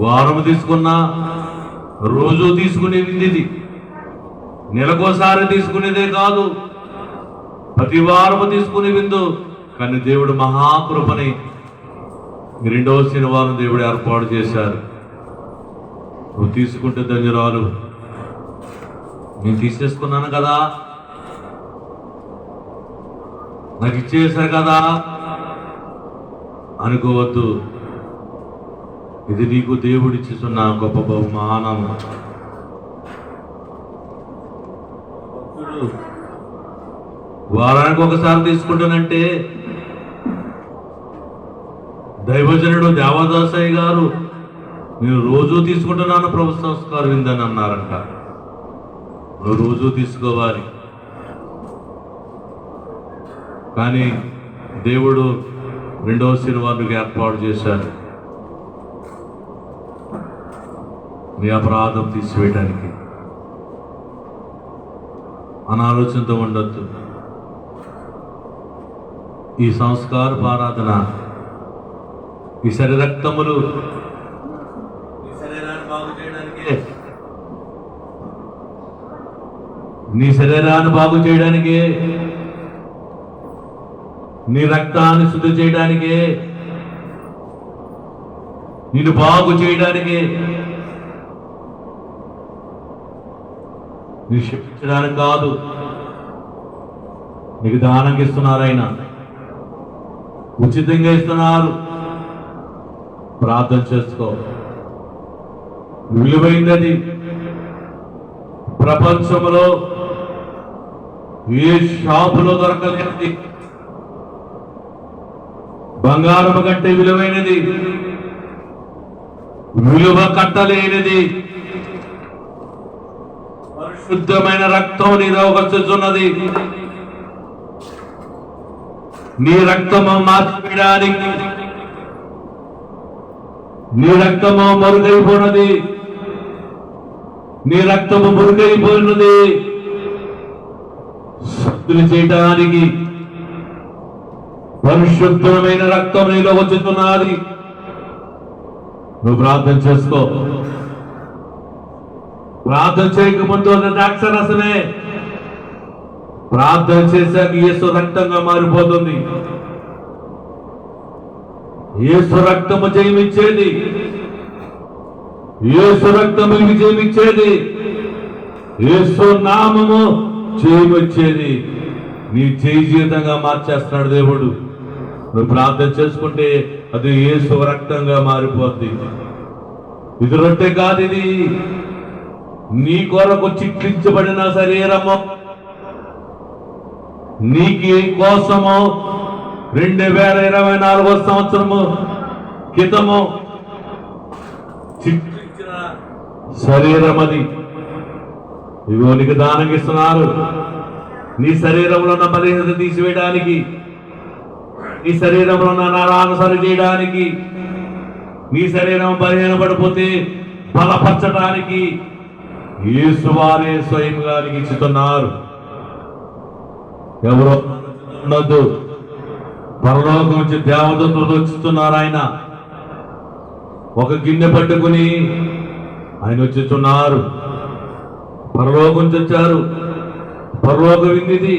వారం తీసుకున్నా, రోజు తీసుకునేది ఇది, నెలకోసారి తీసుకునేదే కాదు, ప్రతి వారము తీసుకునే విందు. కానీ దేవుడు మహాకృపని రెండవ శనివారం దేవుడు ఏర్పాటు చేశారు. నువ్వు తీసుకుంటే ధన్యురాలు. నేను తీసేసుకున్నాను కదా, నాకు ఇచ్చేశారు కదా అనుకోవద్దు. ఇది నీకు దేవుడిచ్చుతున్న గొప్ప బహుమానం. వారానికి ఒకసారి తీసుకుంటానంటే దైవజనుడు దేవదాసయ్య గారు నేను రోజు తీసుకుంటున్నాను ప్రభు సంస్కార విందని అన్నారంట. నువ్వు రోజు తీసుకోవాలి. కానీ దేవుడు రెండవ శనివారానికి ఏర్పాటు చేశారు నీ అపరాధం తీసివేయడానికి. అనాలోచనతో ఉండొద్దు. ఈ సంస్కార ఆరాధన, ఈ శరీరక్తములు నీ శరీరాన్ని బాగు చేయడానికే, నీ శరీరాన్ని బాగు చేయడానికే, నీ రక్తాన్ని శుద్ధి చేయడానికే, నిన్ను బాగు చేయడానికే, నీ శిక్షించడానికి కాదు. నీకు దానంగా ఇస్తున్నారు, ఆయన ఉచితంగా ఇస్తున్నారు. ప్రార్థన చేసుకో. విలువైనది. ప్రపంచంలో ఏ షాపులో దొరకలేనిది, బంగారం కంటే విలువైనది, విలువ కట్టలేనిది పరిశుద్ధమైన రక్తం నీలో వచ్చుతున్నది. నీ రక్తము మార్చివేయడానికి, నీ రక్తము మరుగైపోయినది, నీ రక్తము మురుగైపోయినది. శుద్ధులు చేయడానికి పరిశుద్ధమైన రక్తం నీలో వచ్చుతున్నది. నువ్వు ప్రార్థన చేసుకో. ప్రార్థన చేయకముందు ద్రాక్షరసమే, ప్రార్థన చేశాక యేసు రక్తంగా మారిపోతుంది. యేసు రక్తము జయమిచ్చేది, యేసు రక్తము విజయమిచ్చేది, యేసు నామము జయమిచ్చేది. నీ జయ జీవితంగా మార్చేస్తున్నాడు దేవుడు. నువ్వు ప్రార్థన చేసుకుంటే అది యేసు రక్తంగా మారిపోద్ది. ఇది రొట్టె కాదు, ఇది నీ కొరకు చిట్లించబడిన శరీరము. నీకి కోసము 2024 సంవత్సరము క్రితము చిట్లించిన శరీరం అది. ఇదిగో నీకు దానం ఇస్తున్నారు. నీ శరీరంలో ఉన్న బలహీనత తీసివేయడానికి, నీ శరీరంలో ఉన్న నరాలను సరి చేయడానికి, నీ శరీరం బలహీనపడిపోతే బలపరచడానికి యేసు వారే స్వయంగా నీకు ఇచ్చుతున్నారు. ఎవరో ఉండొద్దు. పరలోకం నుంచి దేవదూతలు వచ్చుతున్నారు. ఆయన ఒక గిన్నె పట్టుకుని ఆయన వచ్చుతున్నారు. పరలోకం నుంచి వచ్చారు. పరలోక విందిది,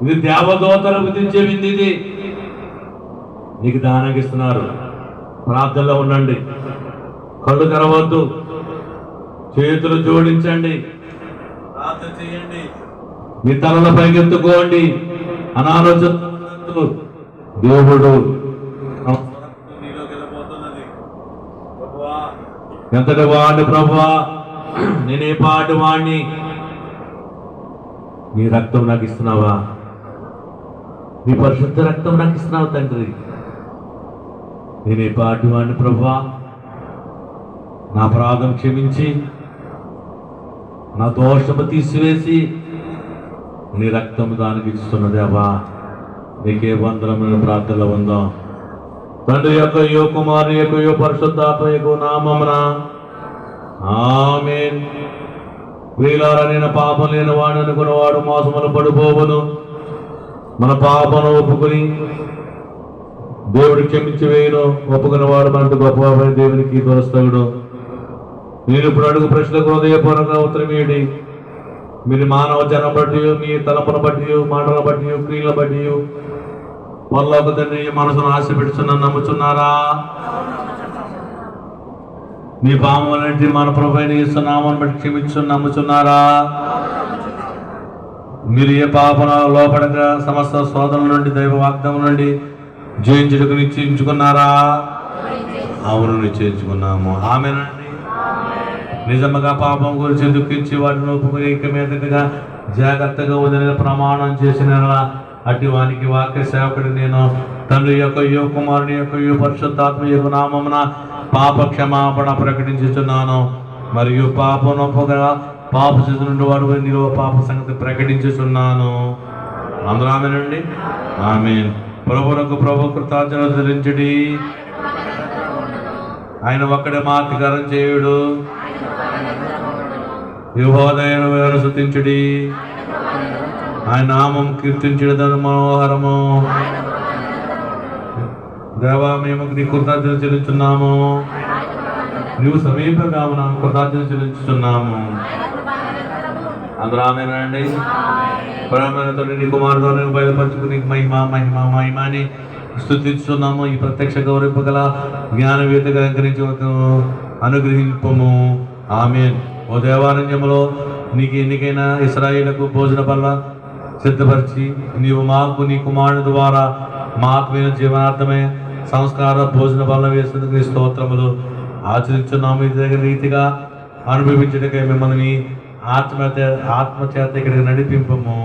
ఇది దేవదూతలు విధించే విందిది. నీకు దానం ఇస్తున్నారు. ప్రార్థనలో ఉండండి. కళ్ళు తెరవద్దు. చేతులు జోడించండి. ప్రార్థన చేయండి. మీ తలల పైకెత్తుకోండి. అనాలోచన దేవుడు ఎంతటి వాడిని ప్రభువా, నేనే పాటి వాడిని, నీ రక్తం నాకు ఇస్తున్నావా? నీ పరిశుద్ధ రక్తం నాకు ఇస్తున్నావు తండ్రి. నేనే పాటి వాడిని ప్రభువా, నా అపరాధం క్షమించి నా దోషము తీసివేసి నీ రక్తము దానికి ఇస్తున్నది అవ్వా. నీకే వందనమైన ప్రార్థనలో ఉందాం. తండ్రి యొక్క యో కుమారు యొక్క యో పరిశుద్ధాత్మ యొక్క నామమున ఆమేన్. ప్రియులారా, నేను పాపం లేని వాడు అనుకున్నవాడు మోసములు పడిపోవును. మన పాపను ఒప్పుకుని దేవుడు క్షమించి వేయును, ఒప్పుకున్నవాడు మనకు గొప్ప దేవునికి దొరస్తగుడు. నేను ఇప్పుడు అడుగు ప్రశ్నలకు హృదయపూర్వక ఉత్తరమేయండి. మీరు మానవ జనం బట్టి, మీ తలపుల బట్టి, మాటల బట్టి, క్రియల బట్టి పరలోక తండ్రి మనసును ఆశ పెడుతున్నాను నమ్ముచున్నారా? మీ పాపములన్నిటి మన ప్రభువైన యేసు నామమును బట్టి క్షమించు నమ్ముచున్నారా? మీరు ఏ పాపన లోపడక సమస్త శోధనల నుండి, దైవ వాగ్దానం నుండి జయించుటకు నిశ్చయించుకున్నారా? అవును, నిశ్చయించుకున్నాము. ఆమేనండి. నిజముగా పాపం గురించి దుఃఖించి వాటిని ఒప్పుకుని ఇక మీదటగా జాగ్రత్తగా వదిలిన ప్రమాణం చేసిన అటు వానికి వాక్య సేవకుడు నేను తండ్రి యొక్క కుమారుని యొక్క పరిశుద్ధాత్మ యొక్క నామమున పాప క్షమాపణ ప్రకటించుచున్నాను. మరియు పాపనొప్పుగా పాప చేతి నుండి వాడు నీలో పాప సంగతి ప్రకటించుచున్నాను. అందరూ ఆమేనండి. ఆమేన్. ప్రభువునకు ప్రభు కృతజ్ఞతలు చెల్లించుడి. ఆయన ఒక్కడే మాతికారం చేయుడు. యెహోవాను స్తుతించుడి. ఆయన నామం కీర్తించుడు మనోహరము. దేవా, మేము నీ కృతజ్ఞతలు చెల్లించున్నాము. నువ్వు సమీపంగా ఉన్నాము, కృతజ్ఞతలు చెల్లించుతున్నాము. అందరూ ఆమేనండి. ప్రేమతో నీ కుమారుడు బయలుపరుచుకుని మహిమ మహిమ మహిమని స్తుతిస్తున్నాము. ఈ ప్రత్యక్ష గౌరవింపగల జ్ఞానవేత్తగా అనుగ్రహింపము. ఆమేన్. ఓ దేవారణ్యములో నీకు ఎన్నికైన ఇశ్రాయేలుకు భోజన బల్ల సిద్ధపరిచి నీవు మాకు నీ కుమారుని ద్వారా మా ఆత్మీయ జీవనార్థమే సంస్కార భోజన బల్ల వేసినందుకు స్తోత్రములు ఆచరించున్నాము. ఇది దగ్గర రీతిగా అనుభవించడానికై మిమ్మల్ని ఆత్మచేత ఇక్కడికి నడిపింపము.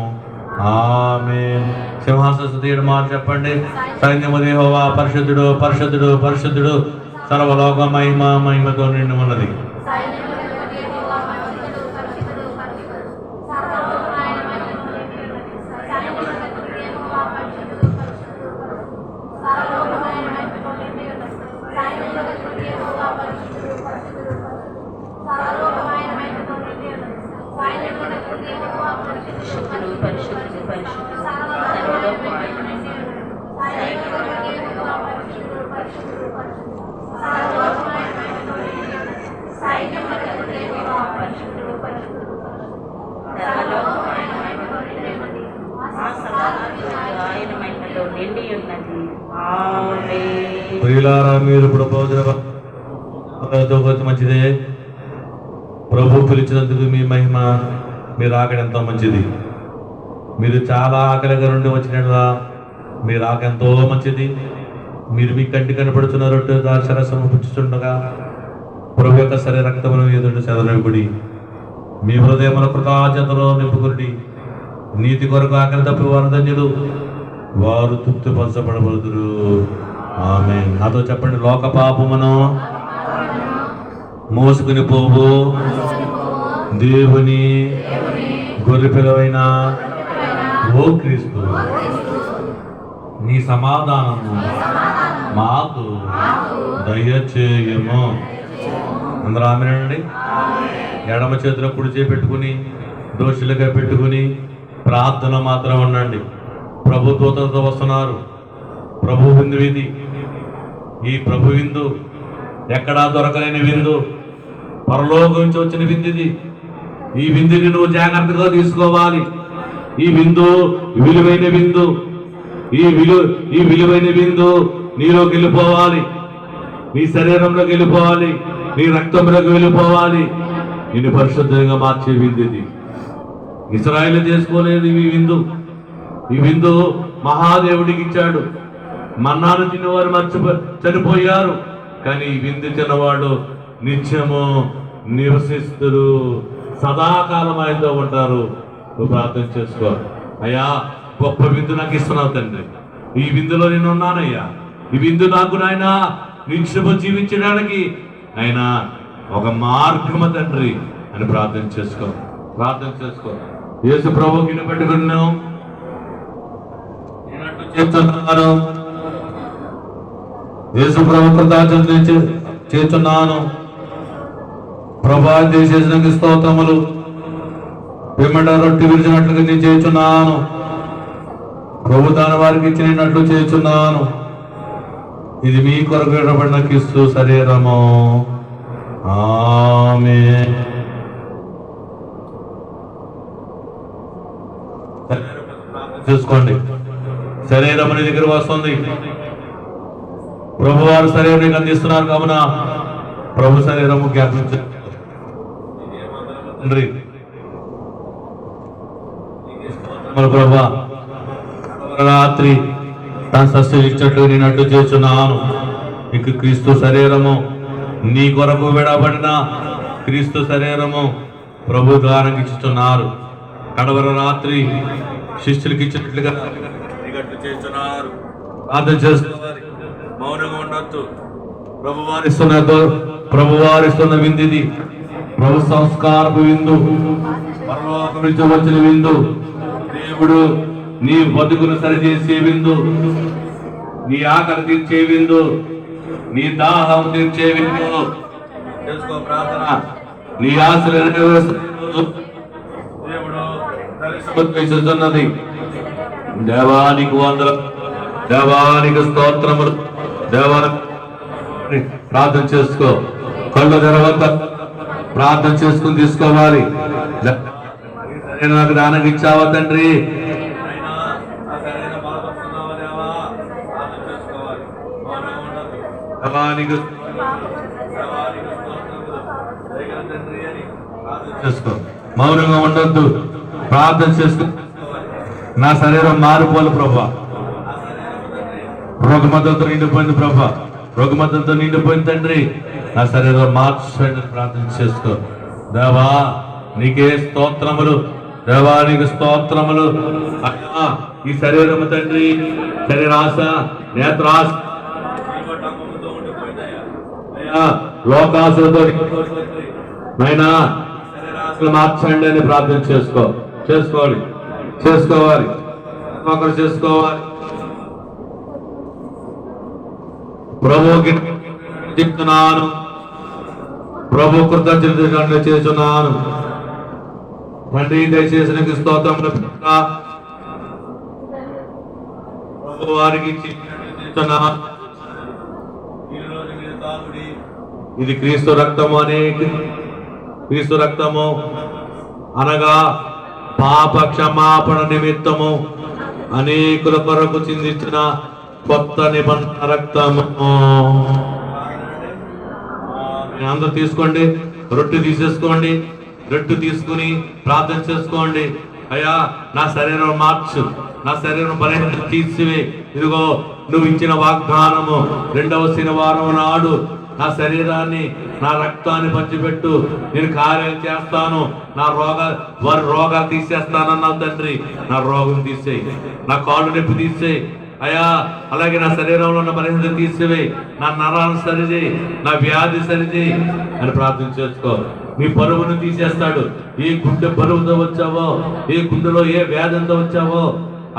ఆమేన్. సింహాసన మాట చెప్పండి. సైన్యము యెహోవా పరిశుద్ధుడు, పరిశుద్ధుడు, పరిశుద్ధుడు, సర్వలోక మహిమ మహిమతో నిండి ఉన్నది. ప్రియులారా, మీరు ఇప్పుడు భోజన మంచిదే. ప్రభు పిలిచినందుకు మీ మహిమ, మీరు ఆకలి ఎంతో మంచిది. మీరు చాలా ఆకలిగా నుండి వచ్చినట్లా మీరు ఆక ఎంతో మంచిది. మీరు మీ కంటి కనపడుతున్న రొట్టె దాక్షరసము పుచ్చుచుండగా ప్రభు యొక్క శరీర రక్తమును ఎదుటి చదరగుడి. మీ హృదయమున కృతజ్ఞతలో నింపుకుడి. నీతి కొరకు ఆకలి తప్పి వారు ధన్యులు, వారు తృప్తిపరచబడబడుదురు. ఆమేన్. నాతో చెప్పండి. లోక పాపమును మోసుకుని పోవు దేవుని గొర్రె పిల్లవైన ఓ క్రీస్తు, నీ సమాధానము మాకు దయచేయము. అందరూ ఆమేనండి. ఎడమ చేతిలో కుడి చేయి పెట్టుకుని దోషులుగా పెట్టుకుని ప్రార్థన మాత్రం ఉండండి. ప్రభు దూతలతో వస్తున్నారు. ప్రభు విందు ఇది. ఈ ప్రభు విందు ఎక్కడా దొరకలేని విందు, పరలోకం నుంచి వచ్చిన విందు ఇది. ఈ విందుని నువ్వు జాగ్రత్తగా తీసుకోవాలి. ఈ విందు విలువైన విందు. ఈ విలువైన విందు నీలోకి వెళ్ళిపోవాలి, నీ శరీరంలోకి వెళ్ళిపోవాలి, నీ రక్తంలోకి వెళ్ళిపోవాలి. నిన్ను పరిశుద్ధంగా మార్చే విందు ఇది. ఇశ్రాయేలు చేసుకోలేదు ఈ విందు. ఈ విందు మహాదేవుడికి ఇచ్చాడు. మన్నాను తిన్నవారు చనిపోయారు, కానీ ఈ విందు తిన్నవాడు నిత్యము నివసిస్తుడు, సదాకాలం ఆయనతో ఉంటారు. నువ్వు ప్రార్థన చేసుకో. అయ్యా, గొప్ప విందు నాకు ఇస్తున్నావు తండ్రి. ఈ విందులో నేను ఉన్నానయ్యా. ఈ విందు నాకు నాయన నిత్యము జీవించడానికి ఆయన ఒక మార్గము తండ్రి అని ప్రార్థన చేసుకో. ప్రార్థన చేసుకో. యేసు ప్రభువుకి పెట్టుకున్నాం చేస్తున్నాను. యేసు ప్రభు కృతజ్ఞతలు చేస్తున్నాను. ప్రభా చేసిన స్తోత్రములు. పిమ్మట రొట్టె విరిచినట్లుగా నేను చేస్తున్నాను. ప్రభు దాని వారికి ఇచ్చినట్లు చేస్తున్నాను. ఇది మీ కొరకు విడబడిన క్రీస్తు శరీరము. ఆమేన్. చూసుకోండి, శరీరం నీ దగ్గర వస్తుంది. ప్రభు వారు శరీరం అందిస్తున్నారు కావున ప్రభు శరీరము జ్ఞాపించండి. ప్రభా, రాత్రి తన సస్య ఇచ్చట్లు నేనట్టు చేస్తున్నాను. నీకు క్రీస్తు శరీరము, నీ కొరకు విడబడిన క్రీస్తు శరీరము ప్రభు ద్వారా ఇచ్చుతున్నారు. కడవర రాత్రి శిష్యులకి ఇచ్చినట్లుగా చేస్తున్నారు. ప్రార్థన చేసుకోవాలి, మౌనంగా ఉండొద్దు. ప్రభువారిస్తున్న విందిది, ప్రభు సంస్కారపు విందు, పరలోకం నుంచి వచ్చిన విందు. దేవుడు నీ బతుకును సరిచేసే విందు, నీ ఆకలి తీర్చే విందు, నీ దాహం తీర్చే విందు. చేసుకో ప్రార్థన, నీ ఆశలు దేవుడు దేవానికి వందనం, దేవానికి స్తోత్రములు. దేవానికి ప్రార్థన చేసుకో, కళ్ళు తెరవద్ద ప్రార్థన చేసుకుని తీసుకోవాలి. నాకు దానికి ఇచ్చావా తండ్రి, చేసుకో, మౌనంగా ఉండొద్దు, ప్రార్థన చేసుకో. నా శరీరం మారిపోలు ప్రభా, రోగమతలతో నిండిపోయింది ప్రభా, రోగమతలతో నిండిపోయింది తండ్రి, నా శరీరం మార్చండి ప్రార్థన చేసుకో. దేవా నీకే స్తోత్రములు, దేవా నీకు స్తోత్రములు. అయ్యా ఈ శరీరము తండ్రి, శరీరాశ, నేత్రాశ, లోకాశలతో నైనా మార్చండి అని ప్రార్థన చేసుకోవాలి. ఒకరు చేసుకోవాలి. ప్రభుకి చెప్తున్నాను, ప్రభు కృతజ్ఞత చేస్తున్నాను. తండ్రి దయచేసి నీకు స్తోత్రములు. ప్రభు వారికి ఇది క్రీస్తు రక్తము క్రీస్తు రక్తము అనగా పాప క్షమాపణ నిమిత్తము అనేకుల కొరకు చిందించిన కొత్త నిబంధన రక్తము. అందరూ తీసుకోండి, రొట్టె తీసేసుకోండి, రొట్టె తీసుకుని ప్రార్థన చేసుకోండి. అయ్యా నా శరీరం మార్చు, నా శరీరం బలహీనత తీసివే. ఇదిగో నువ్వు ఇచ్చిన వాగ్దానము 2వ శనివారం నాడు నా శరీరాన్ని, నా రక్తాన్ని పంచిపెట్టు, నేను కార్యాలు చేస్తాను, నా వారి రోగాలు తీసేస్తానన్నావు తండ్రి. నా రోగం తీసేయి, నా కాళ్ళు నొప్పి తీసేయి అయ్యా. అలాగే నా శరీరంలో ఉన్న బలహీనత తీసివేయి, నా నరాలను సరిచేయి, నా వ్యాధి సరిచేయి అని ప్రార్థన చేసుకో. మీ బరువును తీసేస్తాడు. ఏ గుండె బరువుతో వచ్చావో, ఏ గుండెలో ఏ వ్యాధంతో వచ్చావో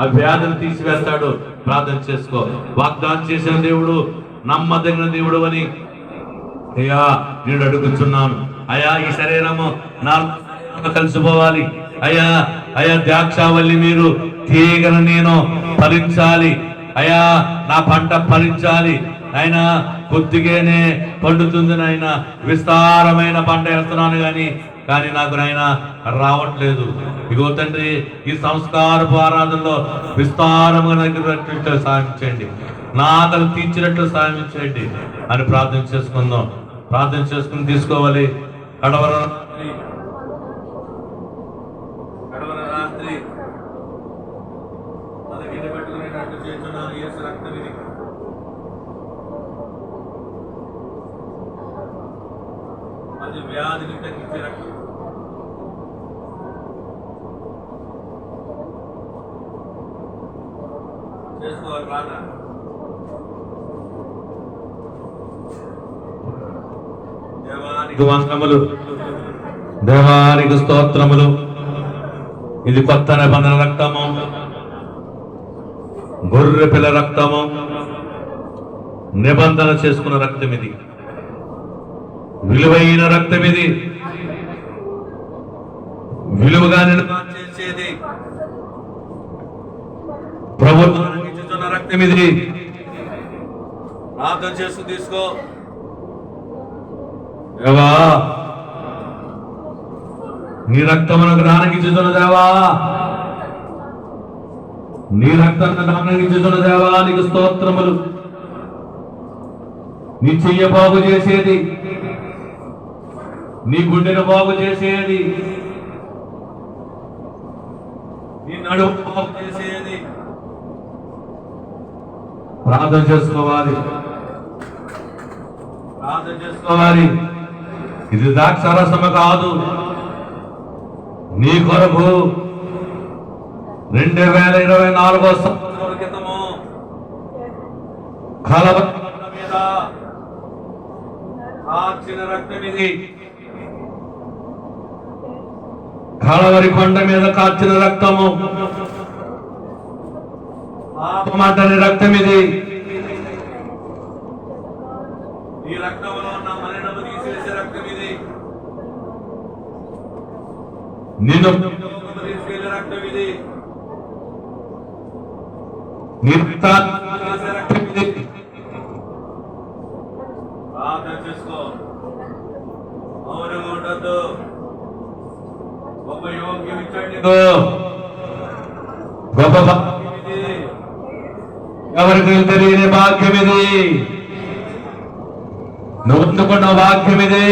ఆ వ్యాధిని తీసివేస్తాడు. ప్రార్థన చేసుకో. వాగ్దానం చేసిన దేవుడు నమ్మదగిన దేవుడు అని అయ్యా నేను అడుగుతున్నాను. అయ్యా ఈ శరీరము నా కలిసిపోవాలి. అయ్యా ద్రాక్షావల్లి మీరు తీగను నేను ఫలించాలి. అయ్యా నా పంట ఫలించాలి. ఆయన కొద్దిగానే పండుతుంది నాయన, విస్తారమైన పంట వేస్తున్నాను కానీ నాకు నాయన రావట్లేదు. ఇగో తండ్రి ఈ సంస్కారపు ఆరాధనలో విస్తారముగా సాయం చేయండి, నా ఆకలి తీర్చినట్లు సాయం చేయండి అని ప్రార్థన చేసుకుందాం. ప్రార్థన చేసుకుని తీసుకోవాలి. కడవర రాత్రి చేస్తున్నాను యేసు రక్తం ఇది. అది వ్యాధిని తగ్గించే రక్తం. చేసుకోవాలి ప్రార్థన. దేవానికి వందనములు, దేవానికి స్తోత్రములు. ఇది కొత్త నిబంధన రక్తము, గొర్రె పిల్ల రక్తము, నిబంధన చేసుకున్న రక్తం ఇది, విలువైన రక్తం ఇది, విలువగా నిర్మాణం చేసేది, ప్రభుత్వం ఇచ్చుతున్న రక్తం ఇది. ప్రార్థన చేసుకుని తీసుకో. దేవా, నీ రక్తమునకు దానగించుతున్న దేవా, నీ రక్తాన్ని దానగించుతున్న దేవా, నీకు స్తోత్రములు. నీ చెయ్య బాగు చేసేది, నీ గుండెను బాగు చేసేది, నీ నడుము బాగు చేసేది. ప్రార్థన చేసుకోవాలి, ప్రార్థన చేసుకోవాలి. ఇది ద్రాక్షారసము కాదు. నీ కొరకు 2024 సంవత్సరాల క్రితము కలవరి మీద కాచిన రక్తం ఇది. కలవరి కొండ మీద కాచిన రక్తము, పాపమంటని రక్తం ఇది. ఈ రక్తంలో ఉన్న మరణము తీసివేసే రక్తం ఇది. నిన్ను తీసుకెళ్లే రక్తం ఇది. రక్తం ఇది. ప్రార్థన చేసుకో, మౌనంగా ఉండద్దు. గొప్ప యోగ్యం ఇచ్చండి, గొప్ప భాగ్యం ఇది. ఎవరికి తెలియని భాగ్యం ఇది. నువ్వు అందుకున్న భాగ్యం ఇది.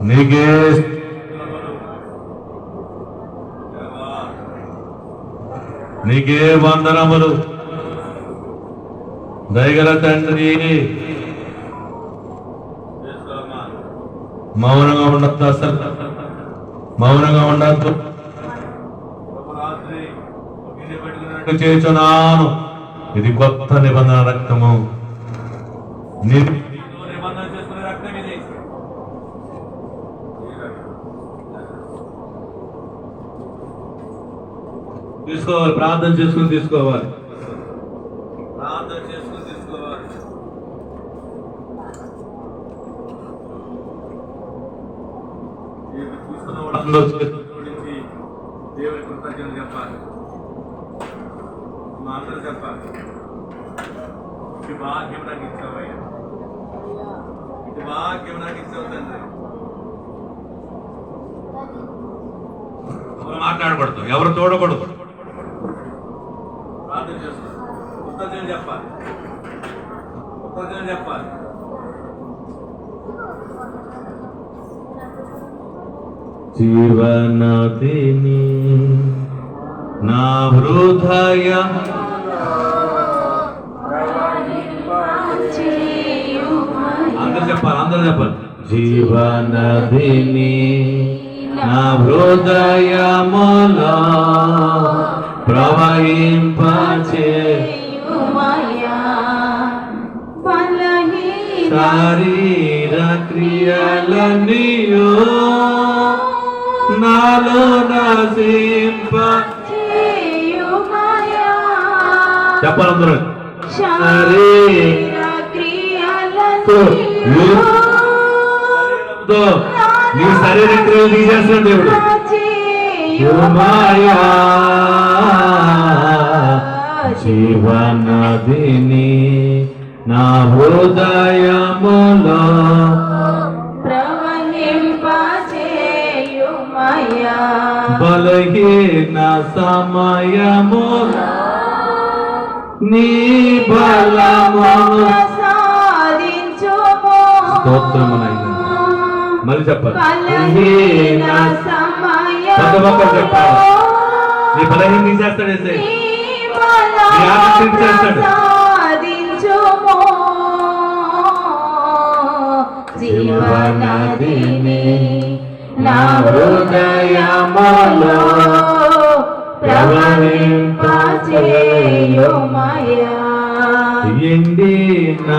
నీకే నీకే వందనములు. దయగల తండ్రి, మౌనంగా ఉండద్దు, అసలు మౌనంగా ఉండద్దు. చేస్తున్నాను, ఇది కొత్త నిబంధన రక్తము. నిబంధన చేసుకునే రక్తం ఇది. తీసుకోవాలి, ప్రార్థన చేసుకుని తీసుకోవాలి, ప్రార్థన చేసుకుని తీసుకోవాలి. తీసుకున్న వాళ్ళందరూ జోడించి దేవుని కృతజ్ఞతలు చెప్పాలి. మా అందరూ చెప్పాలి, ఇది భాగ్యం నాకు ఇచ్చావయ్యా, ఇది భాగ్యం నాకు ఇచ్చావు తండ్రి. మాట్లాడకూడదు, ఎవరు చూడకూడదు. ప్రార్థన చేస్తారు, కృతజ్ఞతలు చెప్పాలి, కృతజ్ఞతలు చెప్పాలి. జీవనదిని నా హృదయ అందరూ చెప్పాలి, అందరూ చెప్పాలి. జీవనదిని నా హృదయములో ప్రవహింపచేయుమయ్యా. శరీర క్రియలన్నీయు నాలో నశింపచేయుమయ్యా. చెప్పాలి అందరూ. శరీర క్రియలన్నీయు నీ శరీర క్రియలు తీసేస్తాడు దేవుడు. జీవనదిని నా హృదయములో ప్రవహింపచేయుమయ్యా. బలహీన సమయములో నీ బలమును సాధించుము. స్తోత్రమునైనా మళ్ళీ చెప్పాలి. చెప్పాలి, నీ బలహీన తీసేస్తాడు, చేస్తాడు. జీవనదిని నా హృదయములో ప్రవహింపచేయుమయ్యా. ఎండిన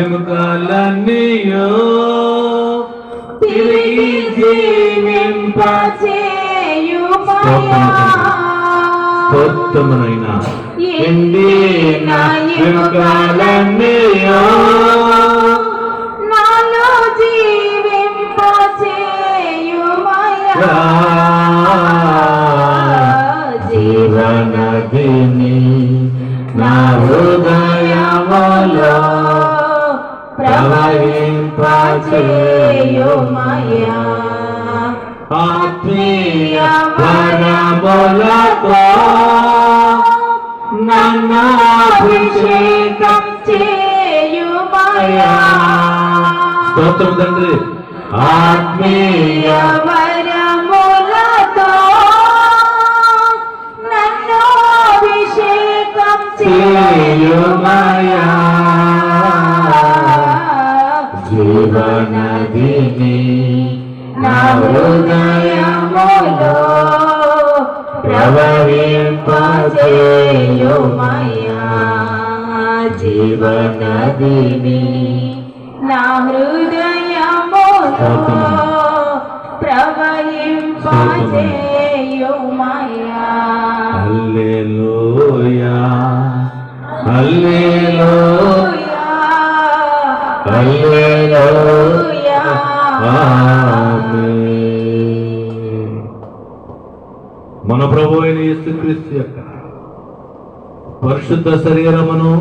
ఎముకలన్నీయు తిరిగి జీవింపచేయుమయ్యా. స్తోత్రమునైనా ఎండిన ఎముకలన్నీయు నాలో జీవింపచేయుమయ్యా. జీవనదిని హృదయములో ప్రవహింపచేయుమయ్యా ఆత్మీయ వరములతో నన్ను అభిషేకం చేయుమయ్యా స్తోత్రం తండ్రి ఆత్మీయ వరములతో నన్ను అభిషేకం చేయుమయ్యా జీవనదిని నా హృదయములో ప్రవహింపచేయుమయ్యా జీవనదిని నా హృదయములో ప్రవహింపచేయుమయ్యా హల్లెలూయా హల్లెలూయా హల్లెలూయా ఆమేన్. మన ప్రభు అయిన యేసుక్రీస్తు యొక్క పరిశుద్ధ శరీరమును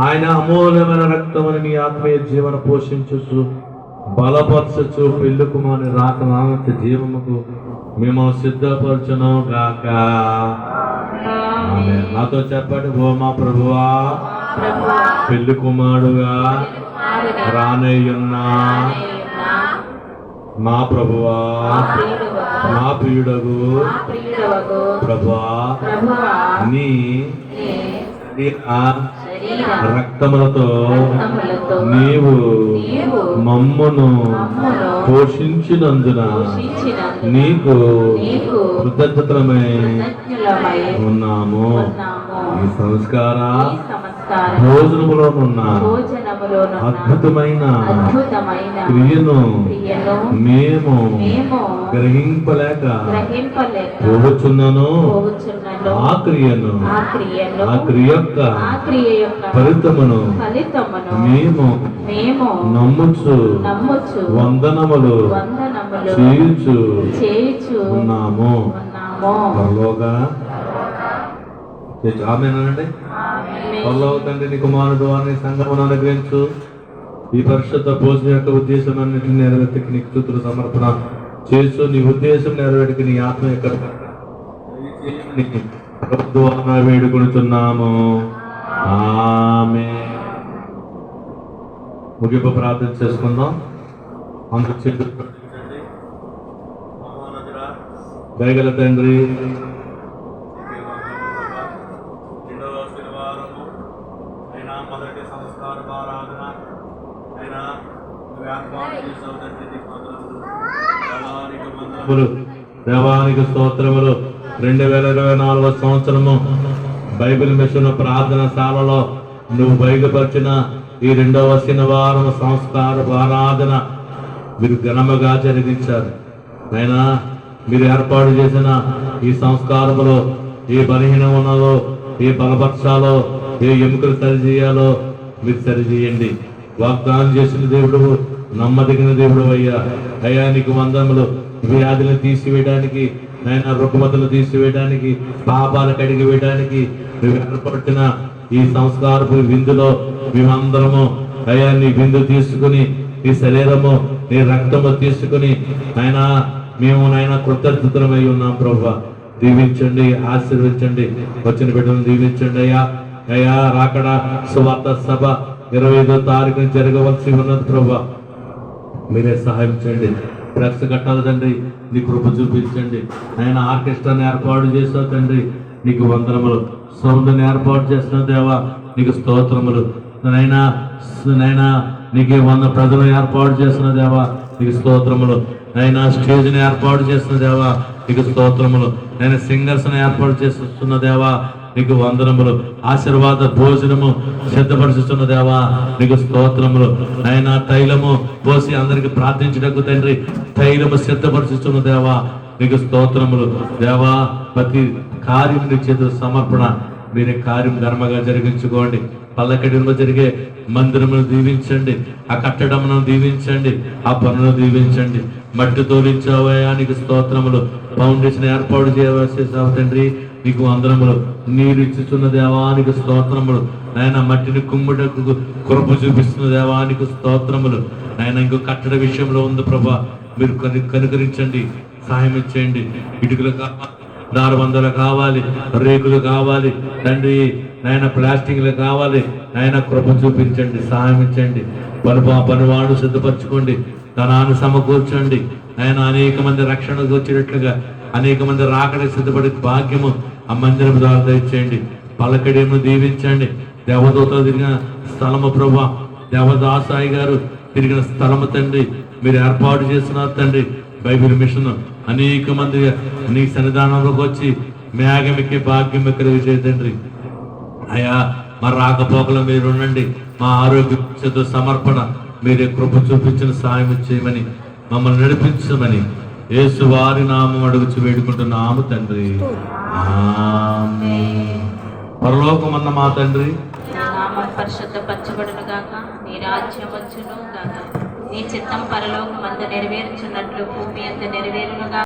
ఆయన అమూల్యమైన రక్తమును నీ ఆత్మీయ జీవన పోషించుచు బలపరచచ్చు పెళ్లి కుమారుని రాకనామంత జీవముకు మేము సిద్ధపరచును గాక ఆమేన్. నాతో చెప్పండి ఓ మా ప్రభువా పెళ్లి కుమారుడుగా రానయ్యున్నా మా ప్రభువా మా ప్రియుడగు ప్రభువా నీ రక్తములతో నీవు మమ్మును పోషించినందున నీకు కృతజ్ఞతలమై ఉన్నాము. ఈ సంస్కార భోజనములోనున్న అద్భుతమైన క్రియను మేము గ్రహింపలేక పోవచ్చున్నాను. ఆ క్రియ యొక్క ఫలితమును మేము నమ్ముచు వందనములు చేయుచు ఉన్నాము. ఆమేనండి. పరలోక తండ్రి నీ కుమారుడు వారిని సంఘమును అనుగ్రహించు. ఈ పరిశుద్ధ భోజనం యొక్క ఉద్దేశం అన్నింటినీ నెరవేర్తికి నీ స్తుతులు సమర్పణ చేసు. నీ ఉద్దేశం నెరవేటికి నీ ఆత్మ యొక్క ద్వారా వేడుకొనుచున్నాము. ఆమేన్. ముగింపు ప్రార్థన చేసుకుందాం. అందరూ చేతులు ప్రార్థించండి. దయగల తండ్రి మొదటి సంస్కార ఆరాధన అయినా దేవానికి స్తోత్రములు. 2024 సంవత్సరము బైబిల్ మిషన్ ప్రార్థన శాలలో నువ్వు బయలుపరిచిన ఈ 2వ శనివారం సంస్కార ఆరాధన మీరు ఘనముగా జరిగించారు. అయినా మీరు ఏర్పాటు చేసిన ఈ సంస్కారములో ఏ బలహీనం ఉన్నదో, ఏ బలపరచాలో, ఏ ఎముకలు సరిచేయాలో మీరు సరిచేయండి. వాగ్దానం చేసిన దేవుడు నమ్మదగిన దేవుడు అయ్యా. అయ్యా నీకు వందములు. వ్యాధులను తీసివేయడానికి, నాయన రుగ్మతలు తీసివేయడానికి, పాపాలు కడిగి వేయడానికి నువ్వు ఏర్పడుతున్న ఈ సంస్కారపు విందులో మేమందరము అయ్యా నీ విందు తీసుకుని, నీ శరీరము నీ రక్తము తీసుకుని ఆయన మేము నాయన కృతజ్ఞతమై ఉన్నాం. ప్రభువా దీవించండి, ఆశీర్వించండి. వచ్చిన బిడ్డలను దీవించండి అయ్యా. అయ్యా రాకడ సువార్త సభ 25వ తారీఖున జరగవలసి ఉన్నది. ప్రభువా మీరే సహాయం చేయండి. ప్రెస్ కట్టాలి తండ్రి, నీ కృప చూపించండి. ఆయన ఆర్కెస్ట్రాని ఏర్పాటు చేసావు తండ్రి, నీకు వందనములు. సౌండ్ని ఏర్పాటు చేసిన దేవా నీకు స్తోత్రములు. నైనా నీకు 100 ప్రజలు ఏర్పాటు చేసిన దేవా నీకు స్తోత్రములు. నైనా స్టేజ్ని ఏర్పాటు చేసిన దేవా నీకు స్తోత్రములు. నేను సింగర్స్ని ఏర్పాటు చేస్తున్న దేవా నీకు వందనములు. ఆశీర్వాద భోజనము సిద్ధపరుస్తున్న దేవా నీకు స్తోత్రములు. ఆయన తైలము పోసి అందరికి ప్రార్థించడానికి తండ్రి తైలము సిద్ధపరుస్తున్న దేవా నీకు స్తోత్రములు. దేవా ప్రతి కార్యం నీ చేతుల సమర్పణ మీరే కార్యం ధర్మగా జరిగించుకోండి. పల్లకడిలో జరిగే మందిరమును దీవించండి, ఆ కట్టడమును దీవించండి, ఆ పనులను దీవించండి. మట్టి తోలించావయా నీకు స్తోత్రములు. ఫౌండేషన్ ఏర్పాటు చేయవలసి తండ్రి నీకు వందనములు. నీరు ఇచ్చుచున్న దేవానికి స్తోత్రములు నాయన. మట్టిని కుమ్ముటకు కృప చూపిస్తున్న దేవానికి స్తోత్రములు నాయన. ఇంకో కట్టడ విషయంలో ఉంది ప్రభా, మీరు కనుకరించండి, సహాయం ఇచ్చేయండి. ఇటుకలు కావాలి, దారబందలు కావాలి, రేకులు కావాలి తండ్రి నాయన, ప్లాస్టిక్లు కావాలి నాయన. కృప చూపించండి, సహాయం ఇచ్చండి. పనివాడు సిద్ధపరచుకోండి, ధనాన్ని సమకూర్చండి నాయన. అనేక మంది రక్షణకు వచ్చేటట్లుగా, అనేక మంది రాకడ సిద్ధపడే భాగ్యము ఆ మందిరం ద్వారా దయచేయండి. పలకడేను దీవించండి. దేవదూతలు తిరిగిన స్థలము ప్రభా, దేవదాసాయి గారు తిరిగిన స్థలము తండ్రి మీరు ఏర్పాటు చేస్తున్నారు తండ్రి. బైబిల్ మిషన్ అనేక మంది నీ సన్నిధానంలోకి వచ్చి మేఘమికి భాగ్యం కలిగి తండ్రి. అయ్యా మా రాకపోకలు మీరు ఉండండి. మా ఆరోగ్య సమర్పణ మీరే కృప చూపించిన సాయం చేయమని, మమ్మల్ని నడిపించమని యేసు వారి నామం అడుగుచు వేడుకుంటున్నాము తండ్రి. ఆమేన్. పరలోకమన్న మా తండ్రి, నీ నామం పరిశుద్ధపరచబడును గాక, నీ రాజ్యం వచ్చును గాక, నీ చిత్తం పరలోకమందు నెరవేర్చున్నట్లు భూమి అందు నెరవేరును గాక.